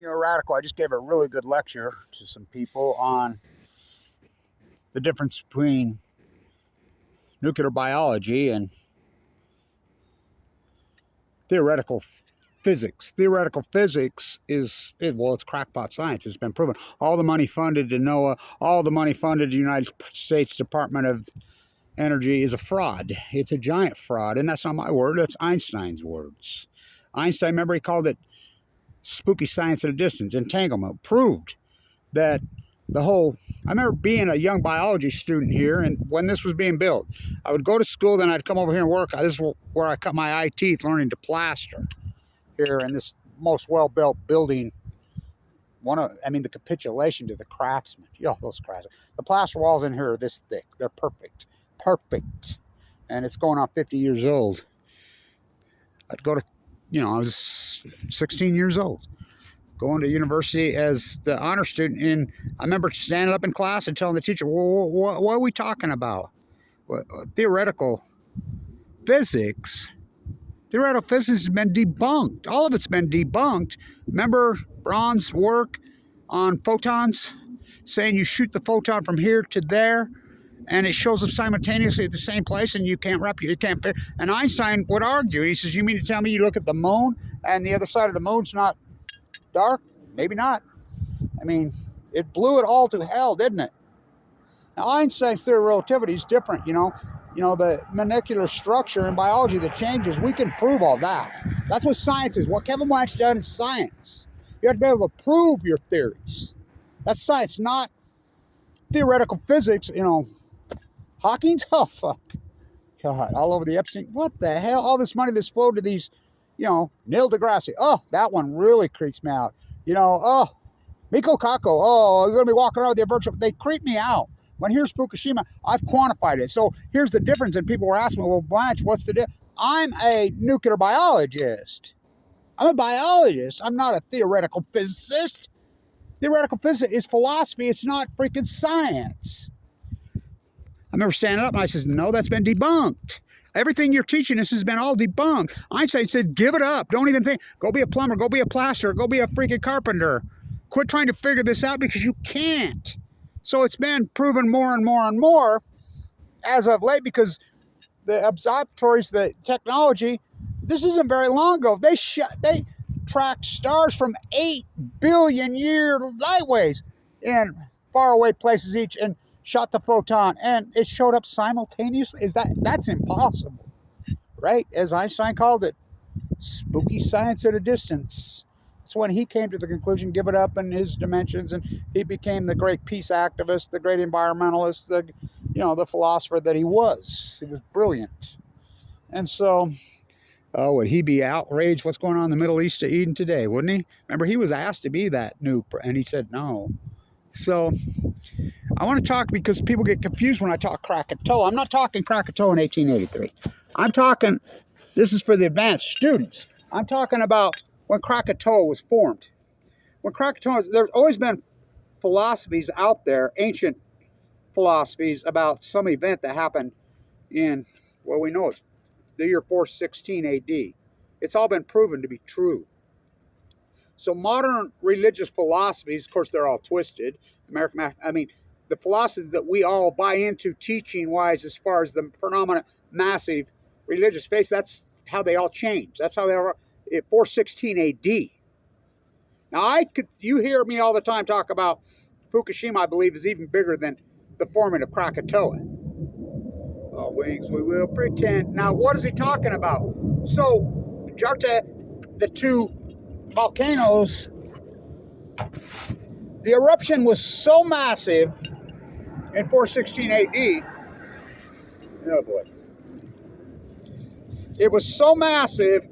Radical. I just gave a really good lecture to some people on the difference between nuclear biology and theoretical physics. Theoretical physics it's crackpot science. It's been proven. All the money funded to NOAA, all the money funded to the United States Department of Energy is a fraud. It's a giant fraud, and that's not my word. That's Einstein's words. Einstein, remember, he called it spooky science at a distance. Entanglement proved that I remember being a young biology student here, and when this was being built, I would go to school, then I'd come over here and work. This is where I cut my eye teeth learning to plaster here in this most well-built building. The capitulation to the craftsmen. Those craftsmen. The plaster walls in here are this thick. They're perfect. Perfect. And it's going on 50 years old. I'd go to, I was 16 years old, going to university as the honor student, and I remember standing up in class and telling the teacher, what are we talking about? Theoretical physics. Theoretical physics has been debunked. All of it's been debunked. Remember Braun's work on photons, saying you shoot the photon from here to there, and it shows up simultaneously at the same place, and you can't replicate, you can't. And Einstein would argue. He says, "You mean to tell me you look at the moon, and the other side of the moon's not dark? Maybe not." I mean, it blew it all to hell, didn't it? Now, Einstein's theory of relativity is different, the molecular structure in biology that changes, we can prove all that. That's what science is. What Kevin Blanch done is science. You have to be able to prove your theories. That's science, not theoretical physics, Hawking's? Oh, fuck. God, all over the Epstein. What the hell? All this money that's flowed to these, Neil deGrasse. Oh, that one really creeps me out. Miko Kako. Oh, you're going to be walking around with your virtual. They creep me out. When here's Fukushima, I've quantified it. So here's the difference. And people were asking me, well, Blanch, what's the difference? I'm a nuclear biologist. I'm a biologist. I'm not a theoretical physicist. Theoretical physics is philosophy. It's not freaking science. I remember standing up and I says, no, that's been debunked. Everything you're teaching us has been all debunked. Einstein said, give it up. Don't even think. Go be a plumber. Go be a plasterer. Go be a freaking carpenter. Quit trying to figure this out because you can't. So it's been proven more and more and more as of late because the observatories, the technology, this isn't very long ago. They tracked stars from 8 billion year light waves in faraway places each and shot the photon, and it showed up simultaneously. That's impossible, right? As Einstein called it, spooky science at a distance. It's when he came to the conclusion, give it up in his dimensions, and he became the great peace activist, the great environmentalist, the philosopher that he was. He was brilliant. And so, would he be outraged what's going on in the Middle East of Eden today, wouldn't he? Remember, he was asked to be that and he said no. So I want to talk because people get confused when I talk Krakatoa. I'm not talking Krakatoa in 1883. I'm talking, this is for the advanced students. I'm talking about when Krakatoa was formed. There's always been philosophies out there, ancient philosophies about some event that happened in, we know it's the year 416 AD. It's all been proven to be true. So modern religious philosophies, of course, they're all twisted. The philosophies that we all buy into teaching-wise as far as the predominant massive religious faith, that's how they all change. That's how they are at 416 AD. Now, you hear me all the time talk about Fukushima, I believe, is even bigger than the forming of Krakatoa. Oh, wings, we will pretend. Now, what is he talking about? So, Jarte, the two volcanoes, the eruption was so massive in 416 AD. Oh boy. It was so massive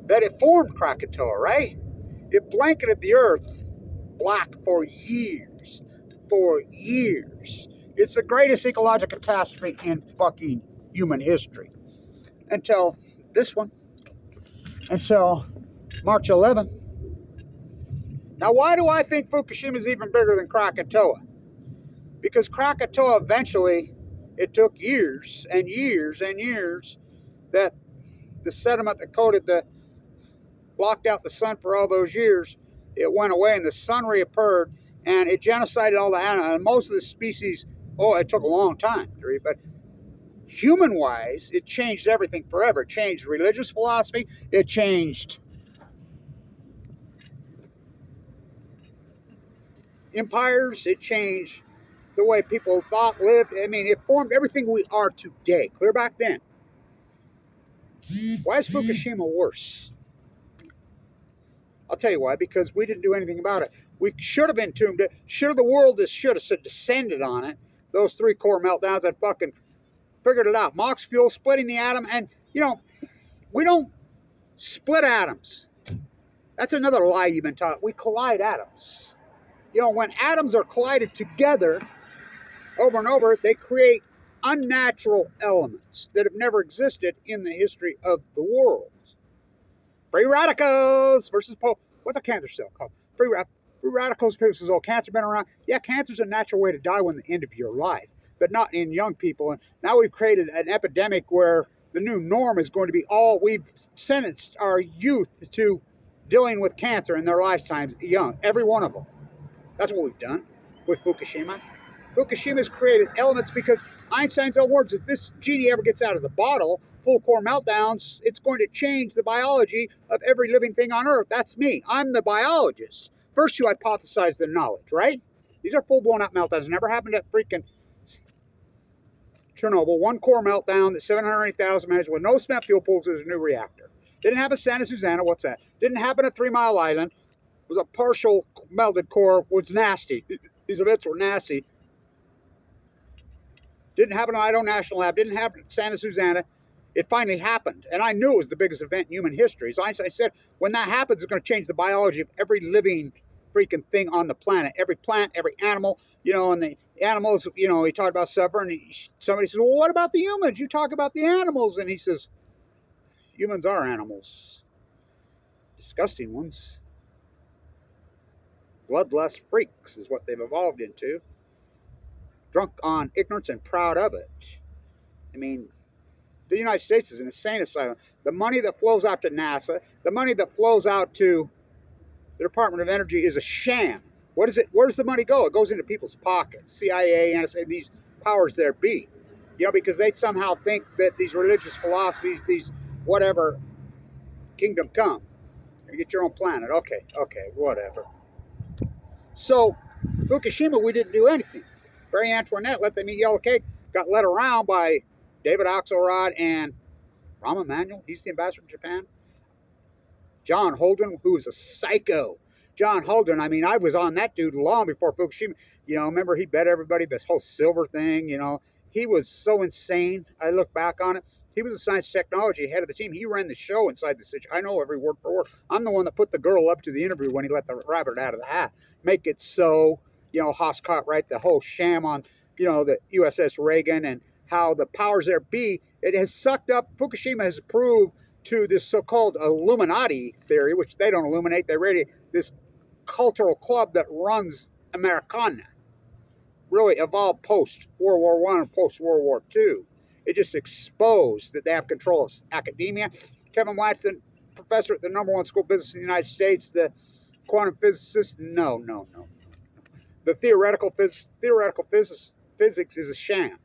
that it formed Krakatoa, right? It blanketed the earth black for years. For years. It's the greatest ecological catastrophe in fucking human history. Until this one. Until March 11th. Now, why do I think Fukushima is even bigger than Krakatoa? Because Krakatoa eventually, it took years and years and years that the sediment that coated the blocked out the sun for all those years, it went away and the sun reappeared and it genocided all the animals. And most of the species, it took a long time, but human-wise, it changed everything forever. It changed religious philosophy. It changed empires. It changed the way people thought, lived. I mean, it formed everything we are today, clear back then. Why is Fukushima worse? I'll tell you why, because we didn't do anything about it. We should have entombed it. The world should have descended on it. Those 3 core meltdowns and fucking figured it out. Mox fuel, splitting the atom, and, we don't split atoms. That's another lie you've been taught. We collide atoms. When atoms are collided together over and over, they create unnatural elements that have never existed in the history of the world. Free radicals versus what's a cancer cell called? Free radicals. People say, cancer been around. Yeah, cancer's a natural way to die when the end of your life, but not in young people. And now we've created an epidemic where the new norm is going to be we've sentenced our youth to dealing with cancer in their lifetimes young, every one of them. That's what we've done with Fukushima. Fukushima's created elements because Einstein's own words, if this genie ever gets out of the bottle, full core meltdowns, it's going to change the biology of every living thing on Earth. That's me. I'm the biologist. First, you hypothesize the knowledge, right? These are full blown out meltdowns. It never happened at freaking Chernobyl. 1 core meltdown at 780,000 measures with no spent fuel pools. There's a new reactor. Didn't happen at Santa Susana. What's that? Didn't happen at 3 Mile Island. It was a partial melted core. Was nasty. These events were nasty. Didn't happen at Idaho National Lab. Didn't happen at Santa Susana. It finally happened. And I knew it was the biggest event in human history. So Einstein said, when that happens, it's going to change the biology of every living freaking thing on the planet. Every plant, every animal, and the animals, he talked about suffering. And somebody says, well, what about the humans? You talk about the animals. And he says, humans are animals. Disgusting ones. Bloodlust freaks is what they've evolved into. Drunk on ignorance and proud of it. I mean, the United States is an insane asylum. The money that flows out to NASA, the money that flows out to the Department of Energy is a sham. What is it? Where does the money go? It goes into people's pockets. CIA, NSA, these powers there be. Because they somehow think that these religious philosophies, these whatever, kingdom come. You get your own planet. Okay, whatever. So, Fukushima, we didn't do anything. Marie Antoinette let them eat yellow cake, got led around by David Axelrod and Rahm Emanuel. He's the ambassador to Japan. John Holden, who is a psycho. John Holden, I mean, I was on that dude long before Fukushima. Remember he bet everybody this whole silver thing, He was so insane. I look back on it. He was a science technology head of the team. He ran the show inside the situation. I know every word for word. I'm the one that put the girl up to the interview when he let the rabbit out of the hat. Make it so, Haas caught right the whole sham on, the USS Reagan and how the powers there be. It has sucked up. Fukushima has proved to this so-called Illuminati theory, which they don't illuminate. They radiate this cultural club that runs Americana. Really evolved post-World War I and post-World War II. It just exposed that they have control of academia. Kevin Blanc's the professor at the #1 school of business in the United States, the quantum physicist. No. The theoretical physics is a sham.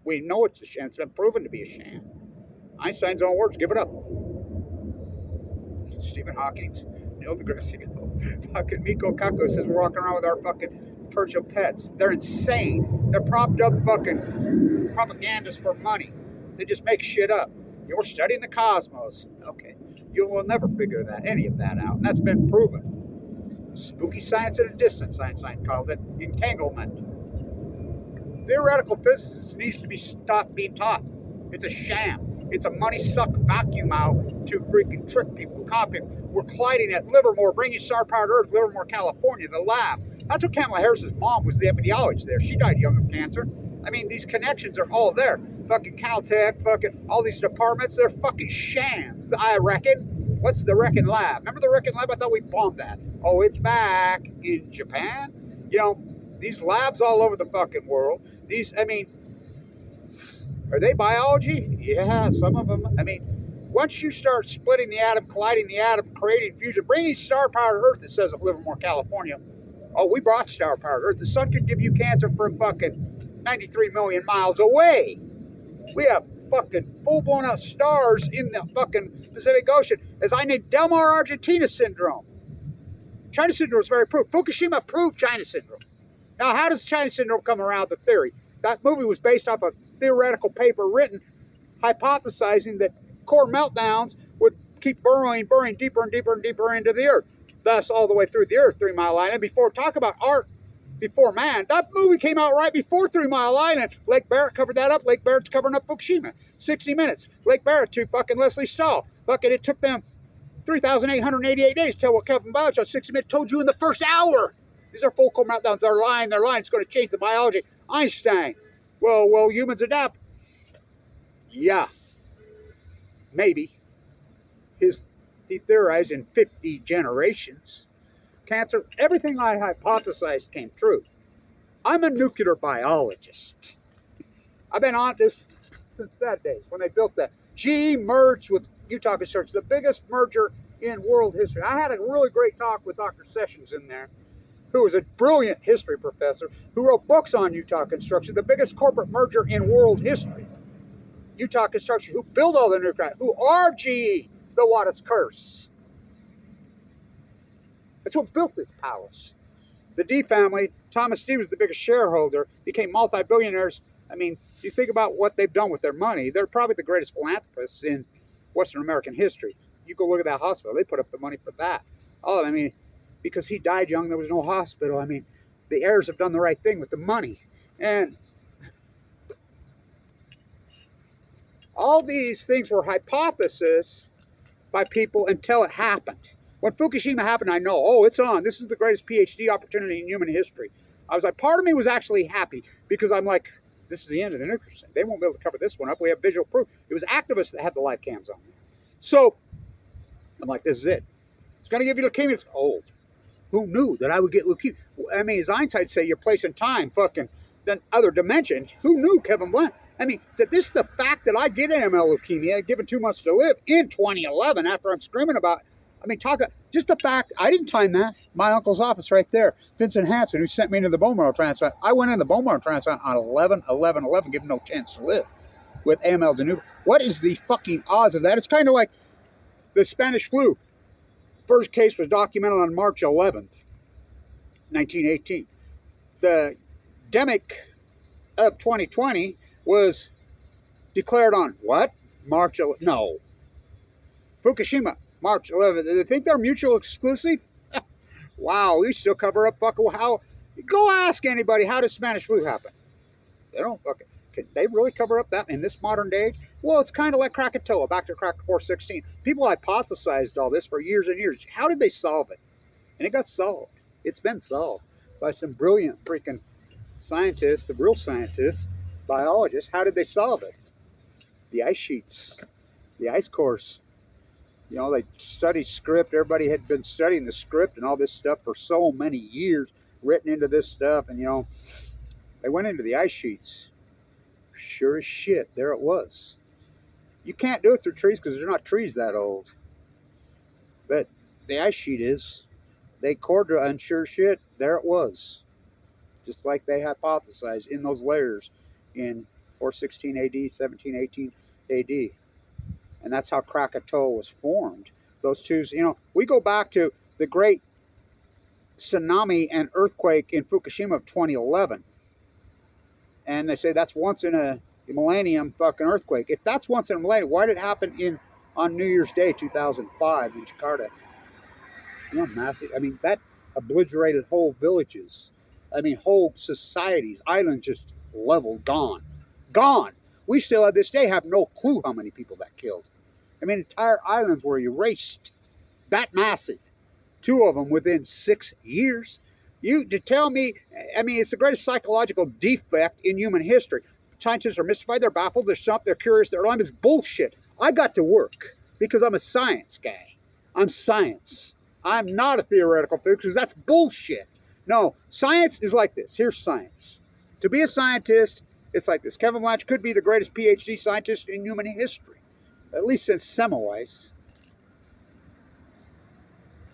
We know it's a sham. It's been proven to be a sham. Einstein's own words, give it up. Stephen Hawking's, Neil deGrasse Tyson, fucking Miko Kaku says we're walking around with our fucking virtual pets. They're insane. They're propped up fucking propagandists for money. They just make shit up. You're studying the cosmos. Okay. You will never figure any of that out. And that's been proven. Spooky science at a distance, Einstein called it. Entanglement. Theoretical physics needs to be stopped being taught. It's a sham. It's a money-suck vacuum out to freaking trick people, con people. We're colliding at Livermore, bringing star-powered Earth, Livermore, California, the lab. That's what Kamala Harris's mom was the epidemiologist there. She died young of cancer. I mean, these connections are all there. Fucking Caltech, fucking all these departments, they're fucking shams, I reckon. What's the Reckon Lab? Remember the Reckon Lab? I thought we bombed that. Oh, it's back in Japan. These labs all over the fucking world. Are they biology? Yeah, some of them. I mean, once you start splitting the atom, colliding the atom, creating fusion, bringing star-powered Earth, it says at Livermore, California. Oh, we brought star-powered Earth. The sun could give you cancer from fucking 93 million miles away. We have fucking full-blown out stars in the fucking Pacific Ocean. As I named Del Mar, Argentina syndrome. China syndrome is very proved. Fukushima proved China syndrome. Now, how does China syndrome come around the theory? That movie was based off a theoretical paper written hypothesizing that core meltdowns would keep burrowing deeper and deeper and deeper into the Earth. Thus, all the way through the Earth, 3 Mile Island. Before, talk about art before man. That movie came out right before 3 Mile Island. Lake Barrett covered that up. Lake Barrett's covering up Fukushima. 60 Minutes. Lake Barrett to fucking Leslie Stahl. Fucking, it took them 3,888 days to tell what Kevin Blanch on 60 Minutes told you in the first hour. These are full core meltdowns. They're lying. It's going to change the biology. Einstein. Well, humans adapt. Yeah. Maybe. He theorized in 50 generations. Cancer, everything I hypothesized came true. I'm a nuclear biologist. I've been on this since that days, when they built the GE merged with Utah Construction, the biggest merger in world history. I had a really great talk with Dr. Sessions in there, who was a brilliant history professor, who wrote books on Utah Construction, the biggest corporate merger in world history. Utah Construction, who built all the nuclear, who are GE, the Wattis curse. That's what built this palace. The D family, Thomas D was the biggest shareholder, became multi-billionaires. I mean, you think about what they've done with their money. They're probably the greatest philanthropists in Western American history. You go look at that hospital. They put up the money for that. Oh, I mean, because he died young, there was no hospital. I mean, the heirs have done the right thing with the money. And all these things were hypotheses by people until it happened. When Fukushima happened, I know, oh, it's on. This is the greatest PhD opportunity in human history. I was like, part of me was actually happy because I'm like, this is the end of the nuclear thing. They won't be able to cover this one up. We have visual proof. It was activists that had the live cams on there. So I'm like, this is it. It's going to give you leukemia. It's old. Who knew that I would get leukemia? I mean, as Einstein say, your place in time, fucking, then other dimensions. Who knew, Kevin Blanch? I mean, that this is the fact that I get AML leukemia, given 2 months to live in 2011 after I'm screaming about, I mean, just the fact, I didn't time that. My uncle's office right there, Vincent Hansen, who sent me into the bone marrow transplant. I went in the bone marrow transplant on 11/11/11, given no chance to live with AML denuba. What is the fucking odds of that? It's kind of like the Spanish flu. First case was documented on March 11th, 1918. The demic of 2020 was declared on what? March 11th. No. Fukushima, March 11th. Do they think they're mutual exclusive? Wow, we still cover up fucking how. Go ask anybody, how does Spanish flu happen? They don't fucking. Can they really cover up that in this modern day age? Well, it's kind of like Krakatoa, back to Krakatoa 416. People hypothesized all this for years and years. How did they solve it? And it got solved. It's been solved by some brilliant freaking scientists, the real scientists, biologists. How did they solve it? The ice sheets, the ice cores. You know, they studied script. Everybody had been studying the script and all this stuff for so many years, written into this stuff. And, you know, they went into the ice sheets. Sure as shit, there it was. You can't do it through trees because they're not trees that old. But the ice sheet is. They cored it, and sure shit, there it was. Just like they hypothesized in those layers in 416 AD, 1718 AD. And that's how Krakatoa was formed. Those two, you know, we go back to the great tsunami and earthquake in Fukushima of 2011. And they say that's once in a millennium fucking earthquake. If that's once in a millennium, why did it happen on New Year's Day 2005 in Jakarta? You know, massive. I mean, that obliterated whole villages. I mean, whole societies, islands just leveled, gone. Gone. We still, at this day, have no clue how many people that killed. I mean, entire islands were erased. That massive. 2 of them within 6 years. You to tell me, I mean, it's the greatest psychological defect in human history. Scientists are mystified, they're baffled, they're stumped, they're curious, they're alarmed. It's bullshit. I got to work because I'm a science guy. I'm science. I'm not a theoretical physicist because that's bullshit. No, science is like this. Here's science. To be a scientist, it's like this. Kevin Blanch could be the greatest PhD scientist in human history. at least since Semmelweis.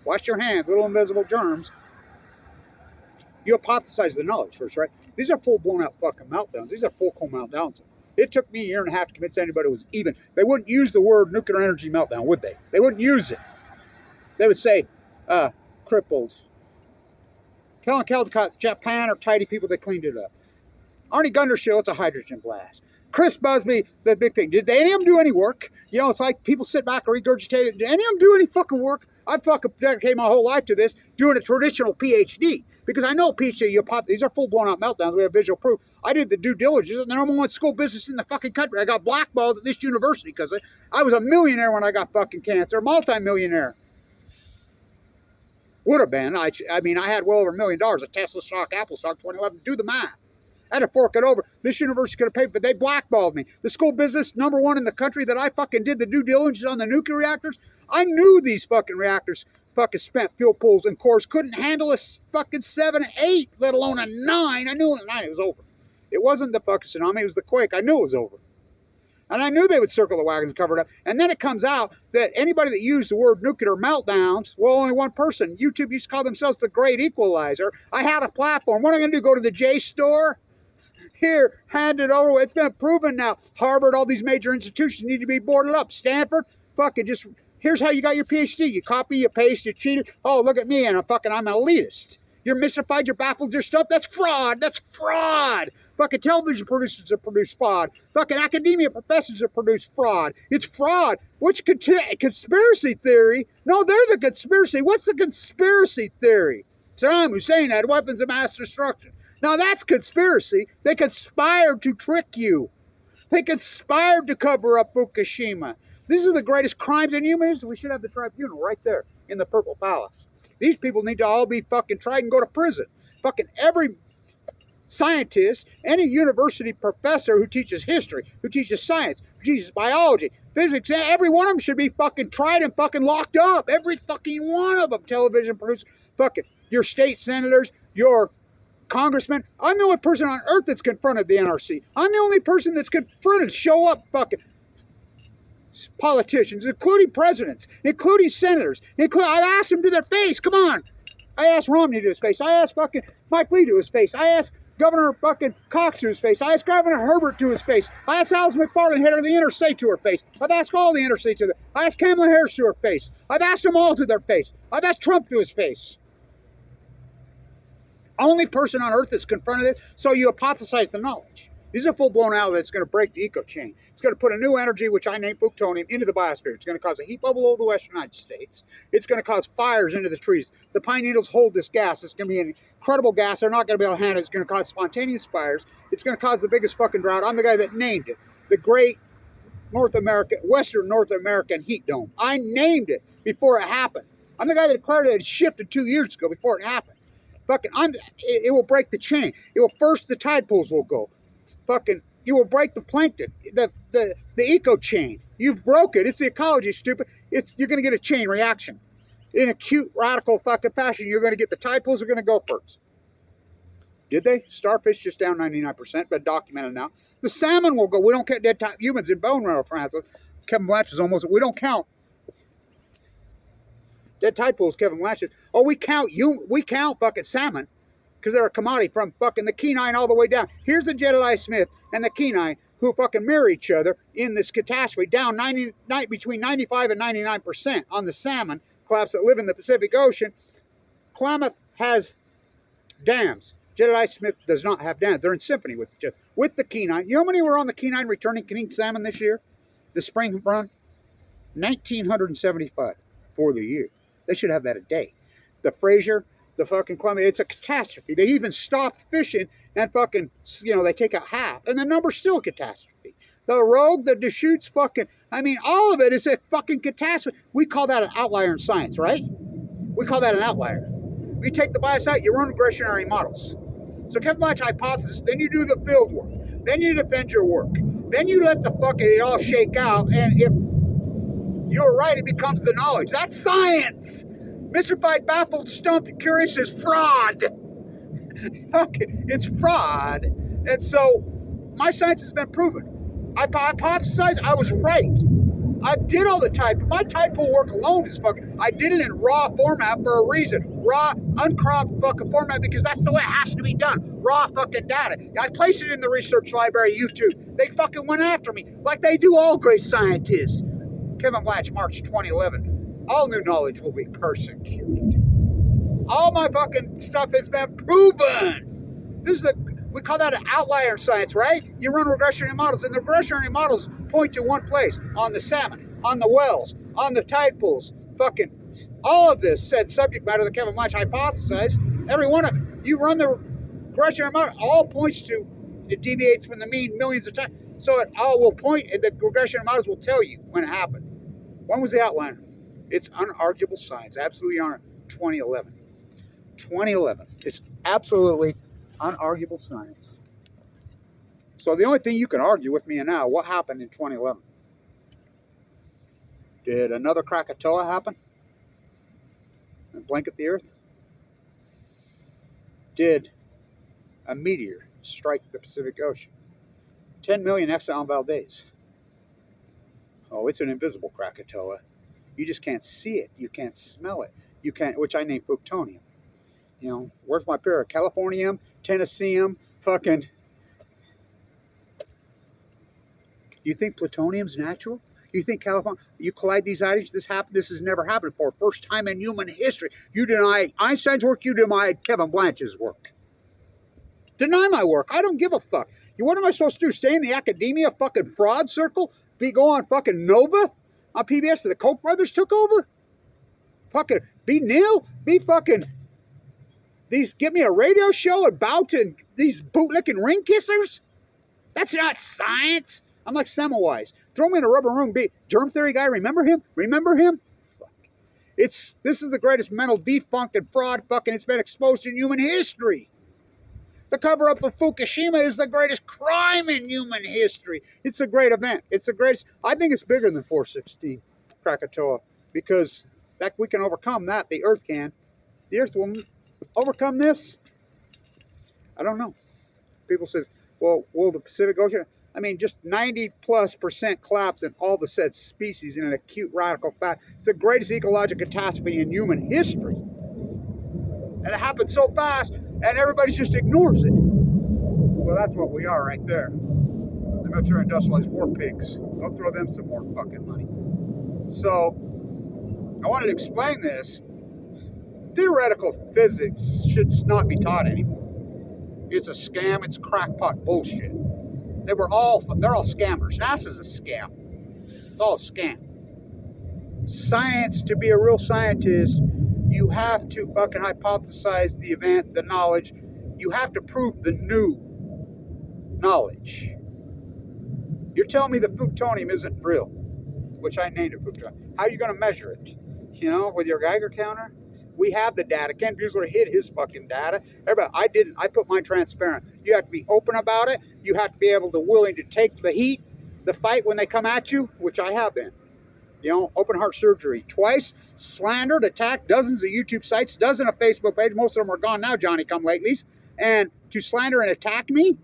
Wash your hands, little invisible germs. You hypothesize the knowledge first, right? These are full blown out fucking meltdowns. These are full blown meltdowns. It took me a year and a half to convince anybody it was even. They wouldn't use the word nuclear energy meltdown, would they? They wouldn't use it. They would say, crippled. Helen Caldecott, Japan are tidy people that cleaned it up. Arnie Gundershill, it's a hydrogen blast. Chris Busby, the big thing. Did any of them do any work? You know, it's like people sit back and regurgitate it. Did any of them do any fucking work? I fucking dedicated my whole life to this, doing a traditional PhD. Because I know PhD, these are full-blown out meltdowns. We have visual proof. I did the due diligence, and the number one school business in the fucking country. I got blackballed at this university because I was a millionaire when I got fucking cancer, multi-millionaire. Would have been. I mean, I had well over $1 million of Tesla stock, Apple stock, 2011. Do the math. I had to fork it over. This university could have paid, but they blackballed me. The school business, number one in the country that I fucking did the due diligence on the nuclear reactors, I knew these fucking reactors fucking spent fuel pools and cores couldn't handle a fucking 7, 8, let alone a 9. I knew at 9 it was over. It wasn't the fucking tsunami, it was the quake. I knew it was over. And I knew they would circle the wagons and cover it up. And then it comes out that anybody that used the word nuclear meltdowns, well, only one person. YouTube used to call themselves the Great Equalizer. I had a platform. What am I going to do, go to the J store? Here, hand it over. It's been proven now. Harvard, all these major institutions need to be boarded up. Stanford, fucking just, here's how you got your PhD. You copy, you paste, you cheated. Oh, look at me, and I'm an elitist. You're mystified, you're baffled, your stuff. That's fraud. That's fraud. Fucking television producers have produced fraud. Fucking academia professors have produced fraud. It's fraud. Which conspiracy theory? No, they're the conspiracy. What's the conspiracy theory? Saddam Hussein had weapons of mass destruction. Now that's conspiracy. They conspired to trick you. They conspired to cover up Fukushima. These are the greatest crimes in human history. We should have the tribunal right there in the Purple Palace. These people need to all be fucking tried and go to prison. Fucking every scientist, any university professor who teaches history, who teaches science, who teaches biology, physics, every one of them should be fucking tried and fucking locked up. Every fucking one of them. Television producers, fucking your state senators, your congressmen. I'm the only person on earth that's confronted the NRC. I'm the only person that's confronted, show up fucking politicians, including presidents, including senators. I've asked them to their face. Come on. I asked Romney to his face. I asked fucking Mike Lee to his face. I asked Governor fucking Cox to his face. I asked Governor Herbert to his face. I asked Alice McFarland, head of the interstate, to her face. I've asked all the interstates to them. I asked Kamala Harris to her face. I've asked them all to their face. I've asked Trump to his face. Only person on earth that's confronted it, so you hypothesize the knowledge. These are full-blown out that's going to break the eco chain. It's going to put a new energy, which I named FUKTONIUM, into the biosphere. It's going to cause a heat bubble over the western United States. It's going to cause fires into the trees. The pine needles hold this gas. It's going to be an incredible gas. They're not going to be able to handle it. It's going to cause spontaneous fires. It's going to cause the biggest fucking drought. I'm the guy that named it. The Great Western North American Heat Dome. I named it before it happened. I'm the guy that declared it shifted 2 years ago before it happened. Fucking, it will break the chain. It will first, the tide pools will go. Fucking, you will break the plankton, the eco chain. You've broke it. It's the ecology, stupid. You're going to get a chain reaction. In acute, radical fucking fashion, you're going to get the tide pools are going to go first. Did they? Starfish just down 99%, but documented now. The salmon will go. We don't count dead humans in bone marrow transfer. Kevin Blanch is almost, we don't count dead tide pools, Kevin Blanch says. Oh, we count fucking salmon because they're a commodity from fucking the Kenai all the way down. Here's the Jedediah Smith and the Kenai who fucking mirror each other in this catastrophe, down between 95 and 99% on the salmon collapse that live in the Pacific Ocean. Klamath has dams. Jedediah Smith does not have dams. They're in symphony with the Kenai. You know how many were on the Kenai returning king salmon this year? The spring run? 1,975 for the year. They should have that a day. The Fraser, the fucking Columbia, it's a catastrophe. They even stopped fishing and fucking, they take out half. And the number's still a catastrophe. The Rogue, the Deschutes, fucking, all of it is a fucking catastrophe. We call that an outlier in science, right? We call that an outlier. You take the bias out, you run regressionary models. So Kevin Blanch hypothesis, then you do the field work. Then you defend your work. Then you let the fucking, it all shake out. And if you're right, it becomes the knowledge. That's science. Mystified, baffled, stumped, curious is fraud. It's fraud. And so my science has been proven. I hypothesized, I was right. I did all the type. My type pool work alone is fucking. I did it in raw format for a reason. Raw, uncropped fucking format because that's the way it has to be done. Raw fucking data. I placed it in the research library, YouTube. They fucking went after me like they do all great scientists. Kevin Blanch, March 2011. All new knowledge will be persecuted. All my fucking stuff has been proven. This is we call that an outlier science, right? You run regressionary models, and the regressionary models point to one place, on the salmon, on the wells, on the tide pools, fucking all of this said subject matter that Kevin Blanch hypothesized, every one of it. You run the regressionary model, all points to, it deviates from the mean millions of times. So it all will point, and the regressionary models will tell you when it happened. When was the outlier? It's unarguable science, absolutely on 2011. 2011. It's absolutely unarguable science. So the only thing you can argue with me now, what happened in 2011? Did another Krakatoa happen and blanket the Earth? Did a meteor strike the Pacific Ocean? 10 million Exxon Valdez. Oh, it's an invisible Krakatoa. You just can't see it. You can't smell it. You can't, which I named FUKTONIUM. You know, where's my pair of Californium, Tennesseeum, fucking... You think plutonium's natural? You think California, you collide these items, this happened, this has never happened before. First time in human history. You deny Einstein's work, you deny Kevin Blanch's work. Deny my work. I don't give a fuck. What am I supposed to do? Stay in the academia fucking fraud circle? Go on fucking Nova? On PBS that the Koch brothers took over? Fucking be Neil? Be fucking... Give me a radio show and bow to these bootlicking ring kissers? That's not science. I'm like Semmelweis. Throw me in a rubber room. Germ theory guy, remember him? Remember him? Fuck. This is the greatest mental defunct and fraud fucking it's been exposed in human history. The cover-up of Fukushima is the greatest crime in human history. It's a great event. It's the greatest. I think it's bigger than 416 Krakatoa because that we can overcome that. The Earth can. The Earth will overcome this. I don't know. People says, well, will the Pacific Ocean? I mean, just 90+% collapse in all the said species in an acute radical fact. It's the greatest ecological catastrophe in human history. And it happened so fast, and everybody just ignores it. Well, that's what we are right there. The military industrialized war pigs. Don't throw them some more fucking money. So, I wanted to explain this. Theoretical physics should just not be taught anymore. It's a scam. It's crackpot bullshit. They're all scammers. NASA's a scam. It's all a scam. Science, to be a real scientist, you have to fucking hypothesize the event, the knowledge. You have to prove the new knowledge. You're telling me the FUKTONIUM isn't real, which I named it FUKTONIUM. How are you going to measure it? You know, with your Geiger counter? We have the data. Ken Buesler hid his fucking data. Everybody, I didn't. I put mine transparent. You have to be open about it. You have to be able to willing to take the heat, the fight when they come at you, which I have been. You know, open heart surgery twice, slandered, attacked dozens of YouTube sites, dozens of Facebook pages. Most of them are gone now, Johnny come latelys. And to slander and attack me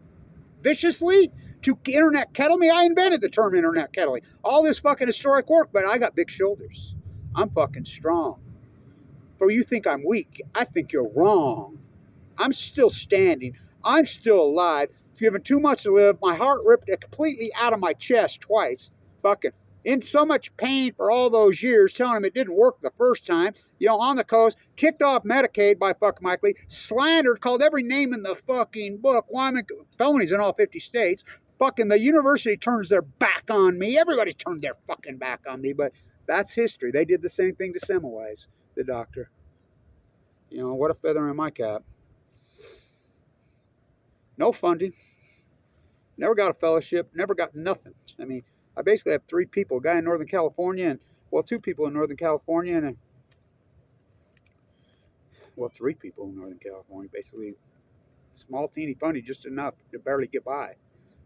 viciously, to internet kettle me, I invented the term internet kettling. All this fucking historic work, but I got big shoulders. I'm fucking strong. For you think I'm weak, I think you're wrong. I'm still standing. I'm still alive. If you've given too much to live, my heart ripped it completely out of my chest twice. Fucking in so much pain for all those years, telling him it didn't work the first time. You know, on the coast, kicked off Medicaid by fucking Mike Lee, slandered, called every name in the fucking book, Wyoming felonies in all 50 states. Fucking the university turns their back on me. Everybody's turned their fucking back on me, but that's history. They did the same thing to Semmelweis, the doctor. You know, what a feather in my cap. No funding. Never got a fellowship. Never got nothing. I mean, I basically have 3 people. A guy in Northern California and, well, 2 people in Northern California and, well, 3 people in Northern California. Basically, small, teeny funding, just enough to barely get by.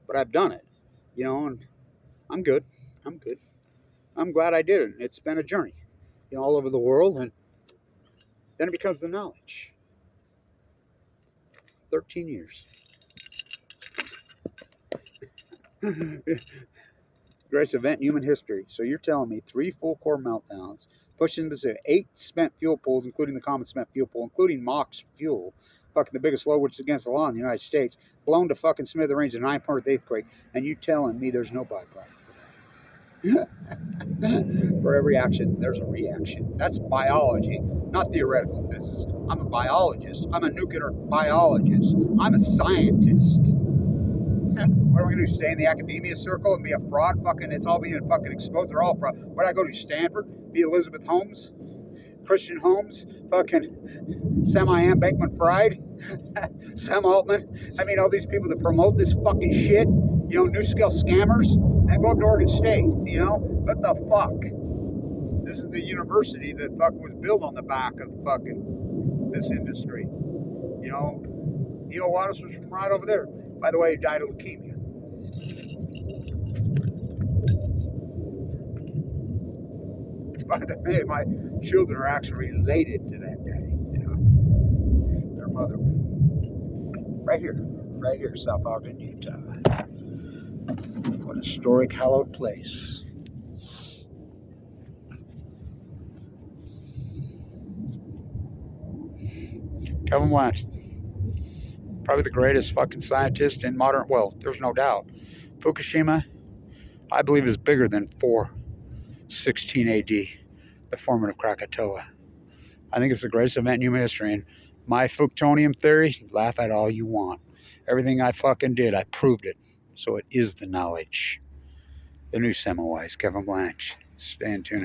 But I've done it, you know, and I'm good. I'm good. I'm glad I did it. It's been a journey, you know, all over the world, and then it becomes the knowledge. 13 years. Greatest event in human history. So you're telling me 3 full core meltdowns, pushing the 8 spent fuel pools, including the common spent fuel pool, including MOX fuel, fucking the biggest load which is against the law in the United States, blown to fucking smithereens in 9.8 earthquake, and you telling me there's no byproduct for that? For every action, there's a reaction. That's biology, not theoretical physics. I'm a biologist. I'm a nuclear biologist. I'm a scientist. What am I going to do? Stay in the academia circle and be a fraud? Fucking, it's all being fucking exposed. They're all fraud. What did I go to? Stanford? Be Elizabeth Holmes? Christian Holmes? Fucking Sam Bankman-Fried? Sam Altman? I mean, all these people that promote this fucking shit, you know, new scale scammers, and go up to Oregon State, you know? What the fuck? This is the university that fucking was built on the back of fucking this industry. You know, Neil Wattis was from right over there. By the way, he died of leukemia. By the way, my children are actually related to that daddy. You know, their mother. Right here, South Ogden, Utah. What a historic, hallowed place. Kevin Blanch, probably the greatest fucking scientist in modern, well, there's no doubt. Fukushima, I believe, is bigger than 416 AD, the forming of Krakatoa. I think it's the greatest event in human history. And my FUKTONIUM theory, laugh at all you want. Everything I fucking did, I proved it. So it is the knowledge. The new Semawise, Kevin Blanch. Stay in tune.